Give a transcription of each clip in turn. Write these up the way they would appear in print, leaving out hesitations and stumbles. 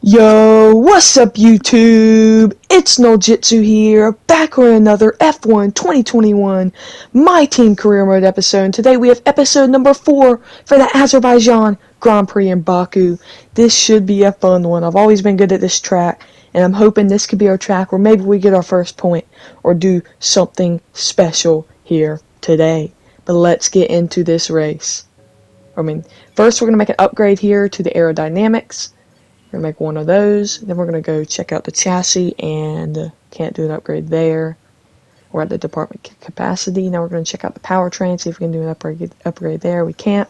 Yo, what's up YouTube? It's Noljitsu here, back with another F1 2021 My Team Career Mode episode. And today we have episode number 4 for the Azerbaijan Grand Prix in Baku. This should be a fun one. I've always been good at this track, and I'm hoping this could be our track where maybe we get our first point or do something special here today. But let's get into this race. First we're going to make an upgrade here to the aerodynamics. We're going to make one of those, then we're going to go check out the chassis, and can't do an upgrade there. We're at the department capacity. Now we're going to check out the powertrain, see if we can do an upgrade there. We can't.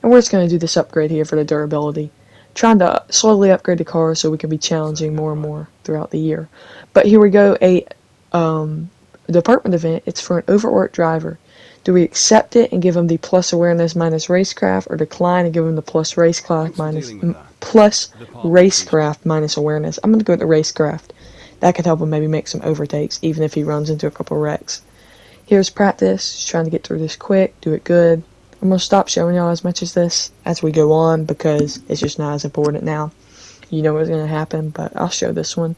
And we're just going to do this upgrade here for the durability. Trying to slowly upgrade the car so we can be challenging more and more throughout the year. But here we go, a department event. It's for an overworked driver. Do we accept it and give them the plus awareness minus racecraft, or decline and give them the plus racecraft minus awareness? I'm going to go with the racecraft. That could help him maybe make some overtakes, even if he runs into a couple wrecks. Here's practice. Just trying to get through this quick, do it good. I'm going to stop showing y'all as much as this as we go on, because it's just not as important now. You know what's going to happen, but I'll show this one.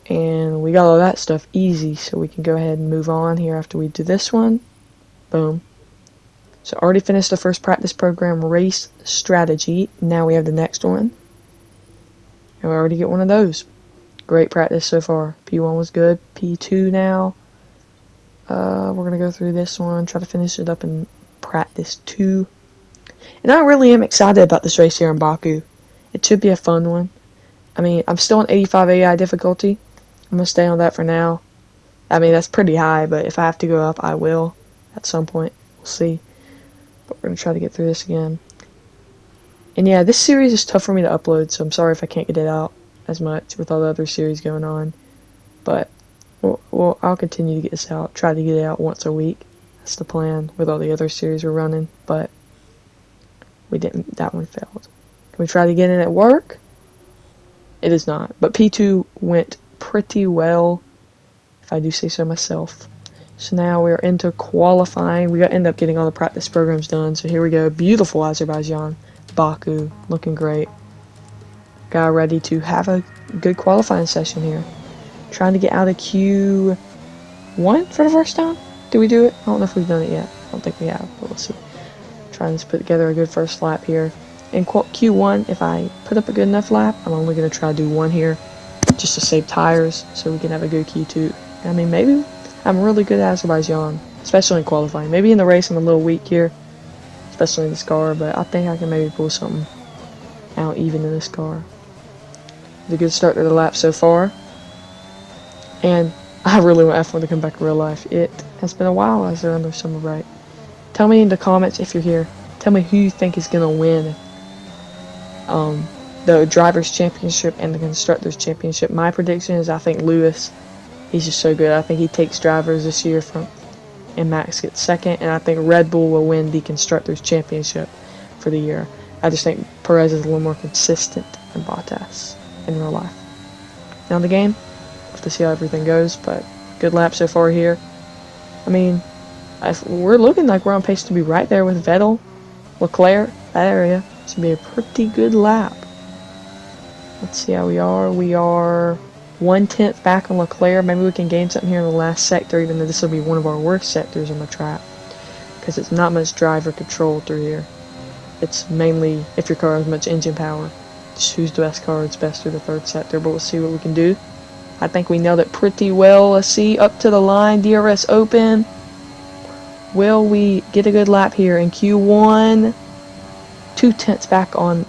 And we got all that stuff easy, so we can go ahead and move on here after we do this one. Boom. So already finished the first practice program, race strategy. Now we have the next one. And we already get one of those. Great practice so far. P1 was good. P2 now. We're going to go through this one, try to finish it up in practice 2. And I really am excited about this race here in Baku. It should be a fun one. I'm still on 85 AI difficulty. I'm going to stay on that for now. That's pretty high, but if I have to go up, I will. At some point, we'll see. But we're going to try to get through this again. And yeah, this series is tough for me to upload, so I'm sorry if I can't get it out as much with all the other series going on. But I'll continue to get this out. Try to get it out once a week. That's the plan with all the other series we're running. But we didn't. That one failed. Can we try to get in at work? It is not. But P2 went pretty well, if I do say so myself. So now we're into qualifying. We end up getting all the practice programs done. So here we go. Beautiful Azerbaijan. Baku. Looking great. Got ready to have a good qualifying session here. Trying to get out of Q1 for the first time. Did we do it? I don't know if we've done it yet. I don't think we have, but we'll see. Trying to put together a good first lap here. In Q1, if I put up a good enough lap, I'm only going to try to do one here just to save tires so we can have a good Q2. Maybe I'm really good at Azerbaijan, especially in qualifying. Maybe in the race I'm a little weak here, especially in this car, but I think I can maybe pull something out even in this car. It's a good start to the lap so far, and I really want F1 to come back in real life. It has been a while as they're under summer break. Tell me in the comments if you're here. Tell me who you think is going to win the Drivers' Championship and the Constructors' Championship. My prediction is I think Lewis. He's just so good. I think he takes drivers this year and Max gets second. And I think Red Bull will win the Constructors' Championship for the year. I just think Perez is a little more consistent than Bottas in real life. Now the game, we'll have to see how everything goes. But good lap so far here. We're looking like we're on pace to be right there with Vettel, Leclerc, that area. This would be a pretty good lap. Let's see how we are. We are 1/10 back on Leclerc. Maybe we can gain something here in the last sector, even though this will be one of our worst sectors on the track, because it's not much driver control through here. It's mainly if your car has much engine power. Just who's the best car is best through the third sector, but we'll see what we can do. I think we nailed it pretty well. Let's see, up to the line, DRS open. Will we get a good lap here in Q1? 2/10 back on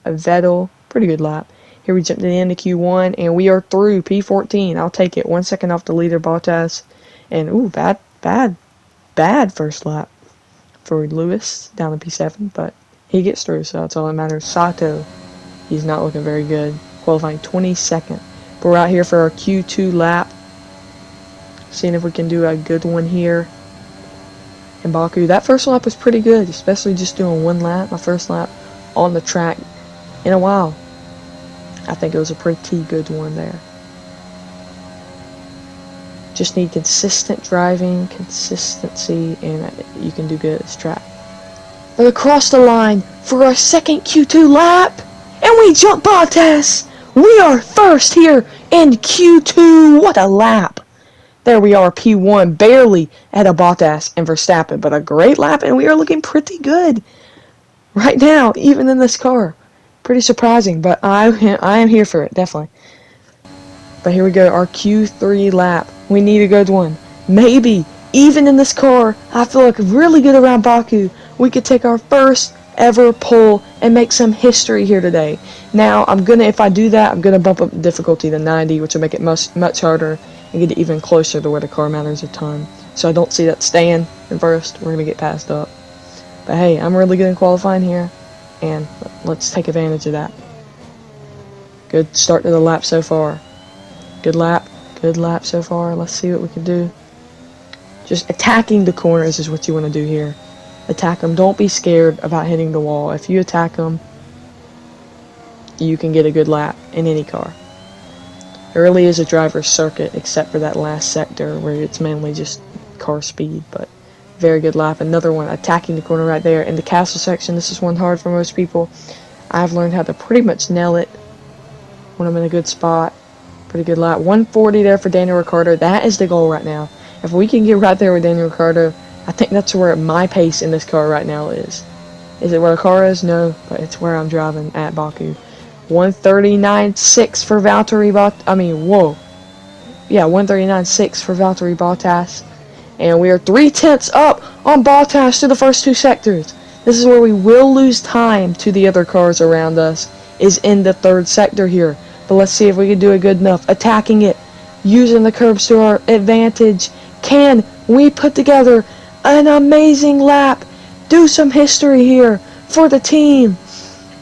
a Vettel. Pretty good lap. Here we jump to the end of Q1, and we are through P14. I'll take it. 1 second off the leader, Bottas. And, ooh, bad first lap for Lewis down in P7. But he gets through, so that's all that matters. Sato, he's not looking very good. Qualifying 22nd. But we're out here for our Q2 lap. Seeing if we can do a good one here in Baku. That first lap was pretty good, especially just doing one lap. My first lap on the track in a while. I think it was a pretty good one there. Just need consistent driving, consistency, and you can do good at this track. And across the line for our second Q2 lap, and we jump Bottas? We are first here in Q2. What a lap. There we are, P1, barely at a Bottas and Verstappen, but a great lap, and we are looking pretty good right now, even in this car. Pretty surprising, but I am here for it, definitely. But here we go, our Q3 lap. We need a good one. Maybe, even in this car, I feel like really good around Baku. We could take our first ever pole and make some history here today. Now, if I do that, I'm gonna bump up the difficulty to 90, which will make it much harder and get it even closer to where the car matters a ton. So I don't see that staying in first. We're gonna get passed up. But hey, I'm really good in qualifying here, and let's take advantage of that. Good start to the lap so far. Good lap so far. Let's see what we can do. Just attacking the corners is what you want to do here. Attack them. Don't be scared about hitting the wall. If you attack them, you can get a good lap in any car. It really is a driver's circuit, except for that last sector where it's mainly just car speed, but very good lap. Another one, attacking the corner right there. In the castle section, this is one hard for most people. I've learned how to pretty much nail it when I'm in a good spot. Pretty good lap. 140 there for Daniel Ricciardo. That is the goal right now. If we can get right there with Daniel Ricciardo, I think that's where my pace in this car right now is. Is it where the car is? No, but it's where I'm driving at Baku. 139.6 for Valtteri Yeah, 139.6 for Valtteri Bottas. And we are 3/10 up on Bottas through the first two sectors. This is where we will lose time to the other cars around us, is in the third sector here. But let's see if we can do it good enough. Attacking it, using the curbs to our advantage. Can we put together an amazing lap? Do some history here for the team.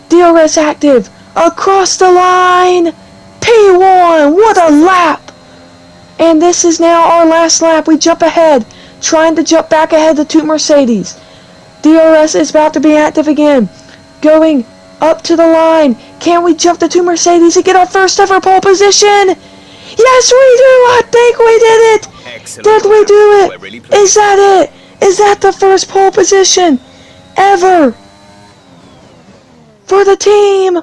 DRS active, across the line. P1, what a lap. And this is now our last lap. We jump ahead, trying to jump back ahead to two Mercedes. DRS is about to be active again. Going up to the line. Can we jump the two Mercedes and get our first ever pole position? Yes, we do. I think we did it. Excellent. Did we do it? Really is that it? Is that the first pole position ever for the team?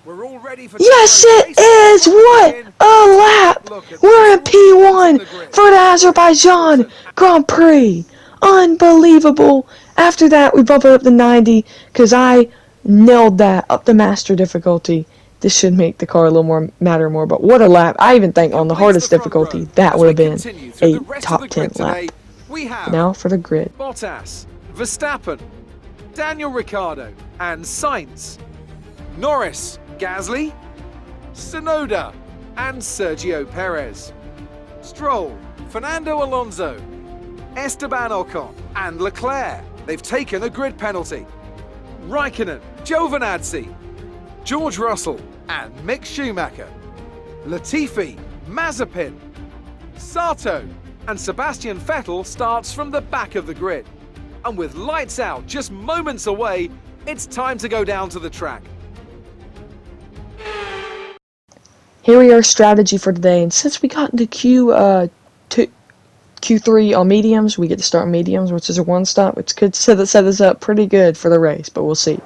We're all ready for yes, it is. What a lap. We're in P1 for the Azerbaijan Grand Prix. Unbelievable. After that, we bump it up to 90 because I nailed that up to master difficulty. This should make the car a little more matter more, but what a lap. I even think on the hardest difficulty, that would have been a top 10 lap. Now for the grid. Bottas, Verstappen, Daniel Ricciardo, and Sainz. Norris, Gasly, Tsunoda, and Sergio Perez. Stroll, Fernando Alonso, Esteban Ocon, and Leclerc. They've taken a grid penalty. Raikkonen, Giovinazzi, George Russell, and Mick Schumacher. Latifi, Mazepin, Sato, and Sebastian Vettel starts from the back of the grid. And with lights out just moments away, it's time to go down to the track. Here we are, strategy for today, and since we got into Q3 on mediums, we get to start on mediums, which is a one stop, which could set us up pretty good for the race, but we'll see.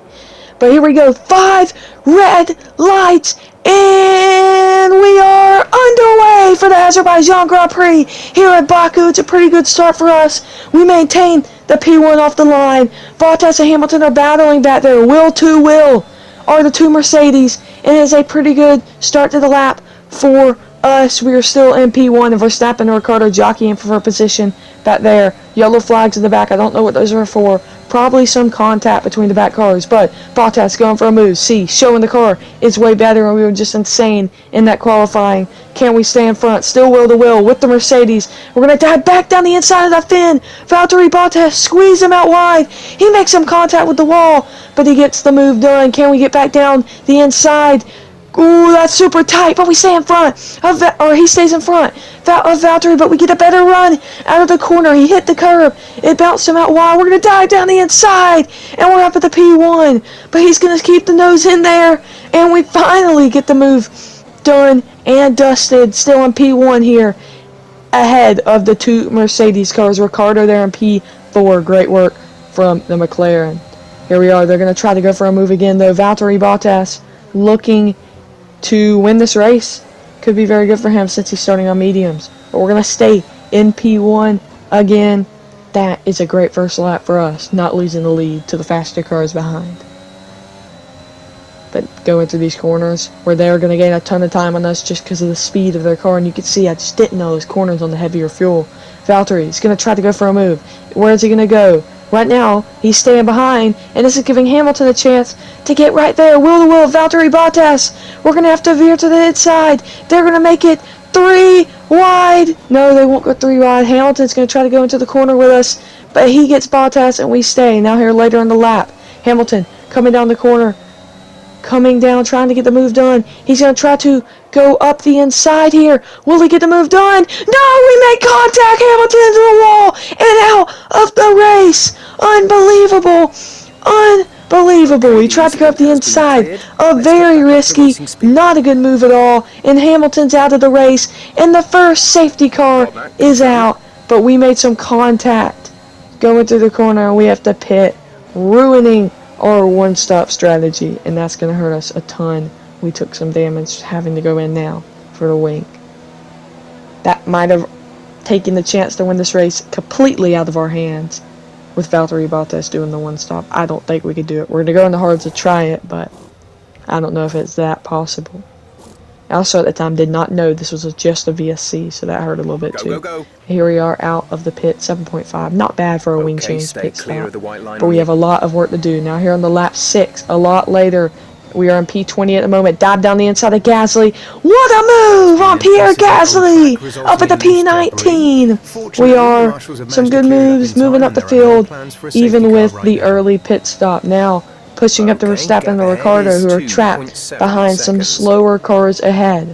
But here we go, 5 red lights, and we are underway for the Azerbaijan Grand Prix here at Baku. It's a pretty good start for us. We maintain the P1 off the line. Bottas and Hamilton are battling back there. Will to will are the two Mercedes. It is a pretty good start to the lap for us. We are still in P1, and Verstappen and Ricciardo jockeying for position back there. Yellow flags in the back. I don't know what those are for. Probably some contact between the back cars, but Bottas going for a move. See, showing the car is way better, and we were just insane in that qualifying. Can we stay in front? Still will to will with the Mercedes. We're going to dive back down the inside of that fin. Valtteri Bottas squeeze him out wide. He makes some contact with the wall, but he gets the move done. Can we get back down the inside? Ooh, that's super tight, but we stay in front. Or he stays in front of Valtteri, but we get a better run out of the corner. He hit the curb. It bounced him out wide. We're going to dive down the inside, and we're up at the P1. But he's going to keep the nose in there, and we finally get the move done and dusted. Still in P1 here, ahead of the two Mercedes cars. Ricciardo there in P4. Great work from the McLaren. Here we are. They're going to try to go for a move again, though. Valtteri Bottas looking to win this race. Could be very good for him since he's starting on mediums. But we're going to stay in P1 again. That is a great first lap for us, not losing the lead to the faster cars behind. But going through these corners where they're going to gain a ton of time on us just because of the speed of their car. And you can see I just didn't know those corners on the heavier fuel. Valtteri is going to try to go for a move. Where is he going to go? Right now, he's staying behind, and this is giving Hamilton a chance to get right there. Wheel to wheel, Valtteri Bottas. We're going to have to veer to the inside. They're going to make it 3 wide. No, they won't go 3 wide. Hamilton's going to try to go into the corner with us, but he gets Bottas, and we stay. Now here later in the lap, Hamilton coming down the corner. Coming down, trying to get the move done. He's going to try to go up the inside here. Will he get the move done? No, we make contact. Hamilton into the wall and out of the race. Unbelievable. Unbelievable. He tried to go up the inside. A very risky, not a good move at all. And Hamilton's out of the race. And the first safety car is out. But we made some contact going through the corner, and we have to pit, ruining our one-stop strategy, and that's going to hurt us a ton. We took some damage having to go in now for the wing. That might have taken the chance to win this race completely out of our hands with Valtteri Bottas doing the one-stop. I don't think we could do it. We're going to go in the hards to try it, but I don't know if it's that possible. I also at the time did not know this was just a VSC, so that hurt a little bit too. Go. Here we are out of the pit, 7.5. Not bad for a wing change pit stop, but we have a lot of work to do. Now here on the lap 6, a lot later, we are in P20 at the moment. Dive down the inside of Gasly. What a move on Pierre Gasly! Up at the P19. We are some good moves moving up the field, even with the early pit stop. Now pushing up to Verstappen and Ricciardo, who are trapped behind some slower cars ahead.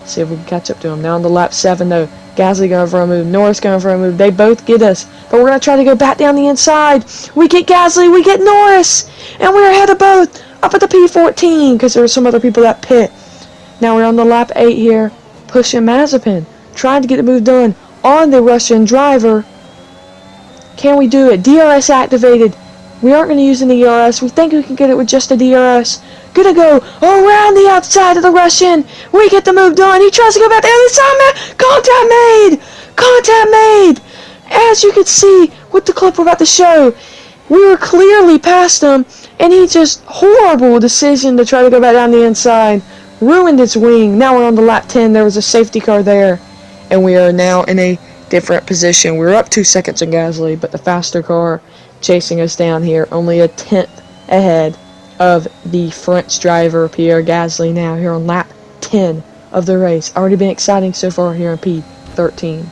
See if we can catch up to them. Now on the lap 7 though, Gasly going for a move, Norris going for a move. They both get us, but we're going to try to go back down the inside. We get Gasly, we get Norris, and we're ahead of both up at the P14 because there are some other people that pit. Now we're on the lap 8 here, pushing Mazepin, trying to get the move done on the Russian driver. Can we do it? DRS activated. We aren't going to use an ERS. We think we can get it with just a DRS. Gonna go around the outside of the Russian. We get the move done. He tries to go back the other side. Contact made. Contact made. As you can see with the clip we're about to show, we were clearly past him, and he just horrible decision to try to go back down the inside. Ruined his wing. Now we're on the lap 10. There was a safety car there, and we are now in a different position. We're up 2 seconds in Gasly, but the faster car chasing us down here, only a 10th ahead of the French driver Pierre Gasly now here on lap 10 of the race. Already been exciting so far here in P13.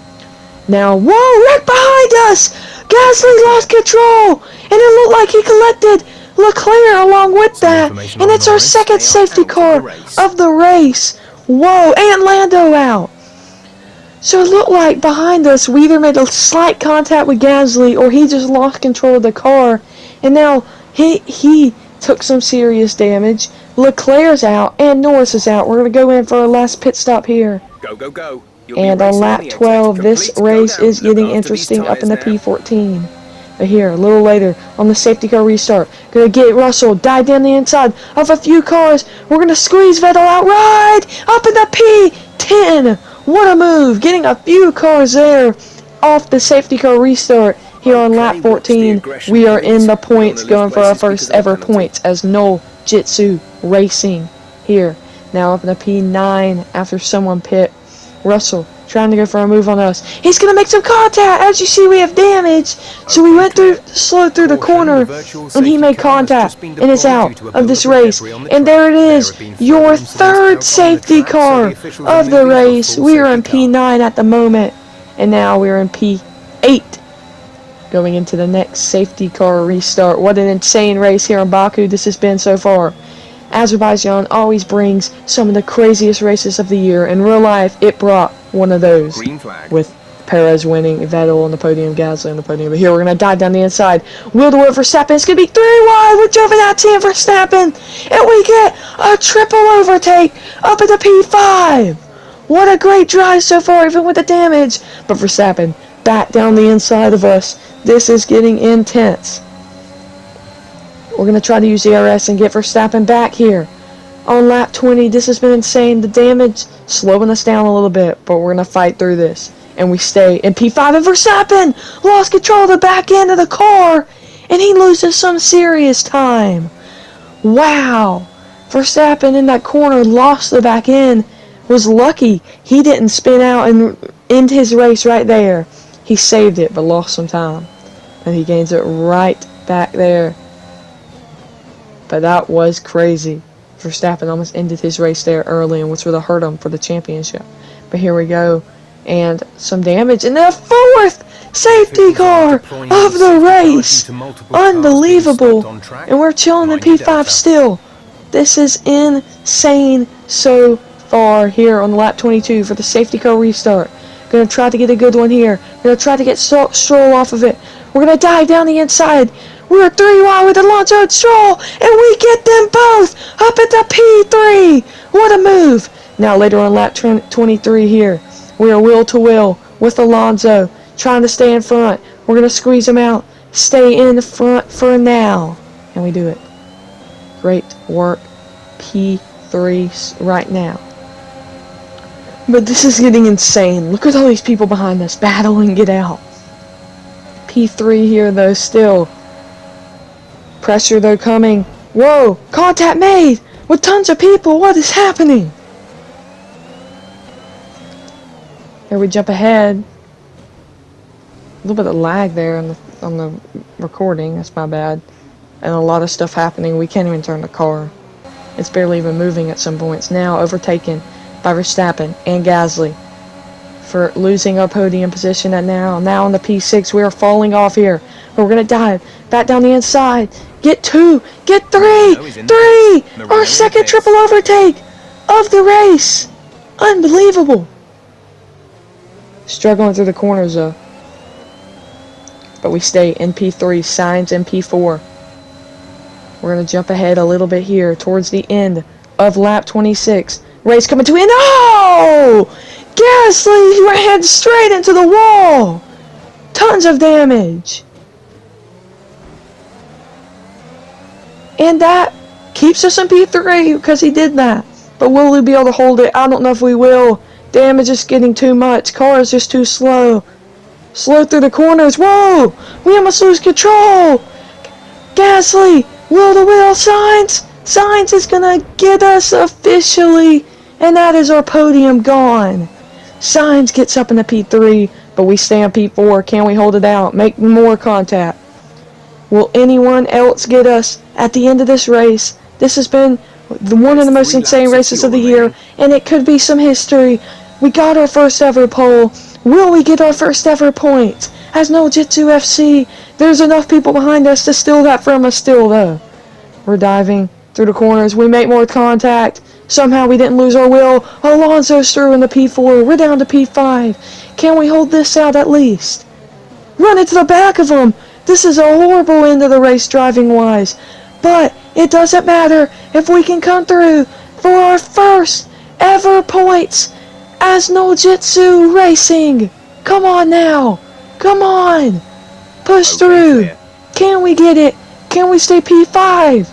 Now, whoa, right behind us! Gasly lost control, and it looked like he collected Leclerc along with that, and it's our second safety car of the race. Whoa, and Lando out. So it looked like behind us we either made a slight contact with Gasly or he just lost control of the car, and now he took some serious damage. Leclerc's out and Norris is out. We're going to go in for our last pit stop here. Go. And on lap 12, this race is getting interesting up in the P14. But here, a little later, on the safety car restart, going to get Russell, dive down the inside of a few cars. We're going to squeeze Vettel out right up in the P10. What a move, getting a few cars there off the safety car restart. Here on lap 14, we are in the points, going for our first ever points as No Jitsu Racing here. Now up in the P9 after someone pit. Russell trying to go for a move on us. He's going to make some contact. As you see, we have damage. So we went slowed through the corner, and he made contact and is out of this race. And there it is, your third safety car of the race. We are in P9 at the moment, and now we're in P8. Going into the next safety car restart. What an insane race here in Baku this has been so far. Azerbaijan always brings some of the craziest races of the year. In real life, it brought one of those, with Perez winning, Vettel on the podium, Gasly on the podium. But here we're going to dive down the inside. Wheel to wheel Verstappen. It's going to be 3 wide with Giovinazzi and Verstappen. And we get a triple overtake up at the P5. What a great drive so far, even with the damage. But Verstappen back down the inside of us. This is getting intense. We're going to try to use the RS and get Verstappen back here. On lap 20, this has been insane. The damage slowing us down a little bit, but we're going to fight through this. And we stay in P5, and Verstappen lost control of the back end of the car, and he loses some serious time. Wow. Verstappen in that corner lost the back end. Was lucky he didn't spin out and end his race right there. He saved it, but lost some time. And he gains it right back there. But that was crazy. Verstappen almost ended his race there early, and which would have hurt him for the championship. But here we go. And some damage in the 4th safety car of the race. Unbelievable. And we're chilling in P5 still. This is insane so far here on lap 22 for the safety car restart. Gonna try to get a good one here. Gonna try to get Stroll off of it. We're gonna dive down the inside. We're 3 wide with Alonso and Stroll, and we get them both up at the P3. What a move. Now later on lap 23 here, we are wheel to wheel with Alonso, trying to stay in front. We're gonna squeeze him out. Stay in the front for now. And we do it. Great work. P3 right now. But this is getting insane. Look at all these people behind us battling it out. P3 here though still. Pressure though coming. Whoa! Contact made! With tons of people! What is happening? Here we jump ahead. A little bit of lag there on the recording. That's my bad. And a lot of stuff happening. We can't even turn the car. It's barely even moving at some points. Now overtaken by Verstappen and Gasly for losing our podium position at now. Now on the P6, we are falling off here. But we're going to dive back down the inside. Get 2. Get 3. 3. Our second triple overtake of the race. Unbelievable. Struggling through the corners though. But we stay in P3. Sainz in P4. We're going to jump ahead a little bit here towards the end of lap 26. Race coming to an end. Oh! Gasly ran straight into the wall. Tons of damage. And that keeps us in P3 because he did that. But will we be able to hold it? I don't know if we will. Damage is getting too much. Car is just too slow. Slow through the corners. Whoa! We almost lose control. Gasly, wheel to wheel, Sainz. Sainz is going to get us officially. And that is our podium gone. Sainz gets up in the P3, but we stay on P4. Can we hold it out? Make more contact. Will anyone else get us at the end of this race? This has been one of the most insane races of the year, and it could be some history. We got our first ever pole. Will we get our first ever points? As no Jitsu FC, there's enough people behind us to steal that from us still, though. We're diving through the corners. We make more contact. Somehow we didn't lose our wheel. Alonso's through in the P4. We're down to P5. Can we hold this out at least? Run into the back of them. This is a horrible end of the race driving-wise. But it doesn't matter if we can come through for our first ever points as No Jitsu Racing. Come on now. Come on. Push through. Can we get it? Can we stay P5?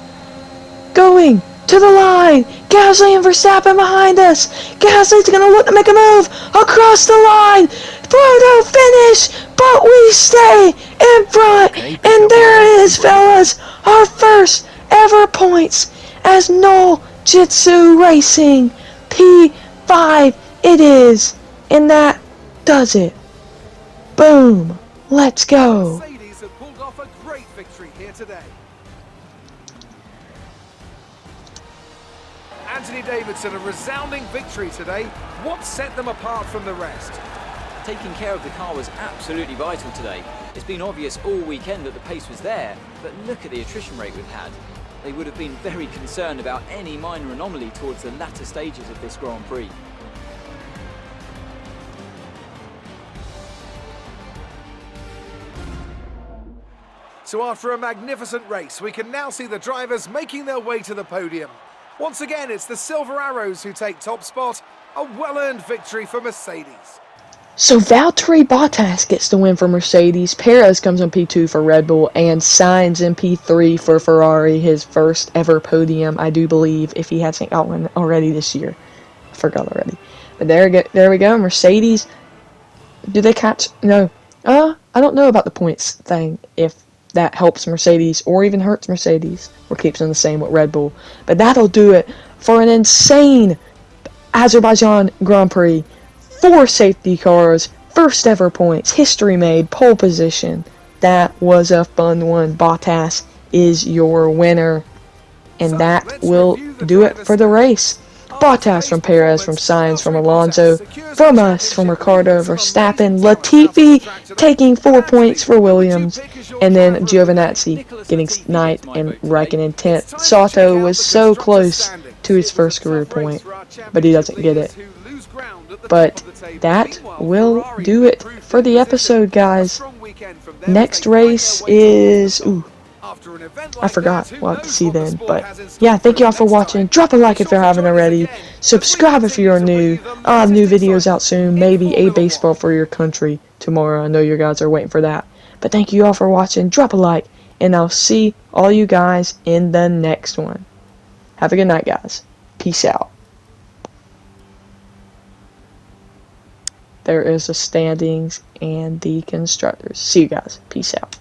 Going to the line. Gasly and Verstappen behind us. Gasly's going to look to make a move across the line. Photo finish, but we stay in front. And there it is, fellas. Our first ever points as No Jitsu Racing. P5 it is. And that does it. Boom. Let's go. Mercedes have pulled off a great victory here today. Anthony Davidson, a resounding victory today. What set them apart from the rest? Taking care of the car was absolutely vital today. It's been obvious all weekend that the pace was there, but look at the attrition rate we've had. They would have been very concerned about any minor anomaly towards the latter stages of this Grand Prix. So after a magnificent race, we can now see the drivers making their way to the podium. Once again, it's the Silver Arrows who take top spot, a well-earned victory for Mercedes. So Valtteri Bottas gets the win for Mercedes, Perez comes in P2 for Red Bull, and Sainz in P3 for Ferrari, his first ever podium, I do believe, if he hasn't got one already this year. I forgot already. But there we go, Mercedes. Do they catch? No. I don't know about the points thing, if that helps Mercedes or even hurts Mercedes, or keeps them the same with Red Bull. But that'll do it for an insane Azerbaijan Grand Prix. 4 safety cars, first ever points, history made, pole position. That was a fun one. Bottas is your winner. And that will do it for the race. Bottas from Perez, from Sainz, from Alonso, from us, from Ricciardo, Verstappen, Latifi taking 4 points for Williams, and then Giovinazzi getting 9th and Raikkonen 10th. Sato was so close to his first career point, but he doesn't get it. But that will do it for the episode, guys. Next race is... I forgot. We'll have to see then. But yeah, thank you all for watching. Drop a like if you haven't already. Subscribe if you're new. I'll have new videos out soon. Maybe a baseball for your country tomorrow. I know you guys are waiting for that. But thank you all for watching. Drop a like. And I'll see all you guys in the next one. Have a good night, guys. Peace out. There is the standings and the constructors. See you guys. Peace out.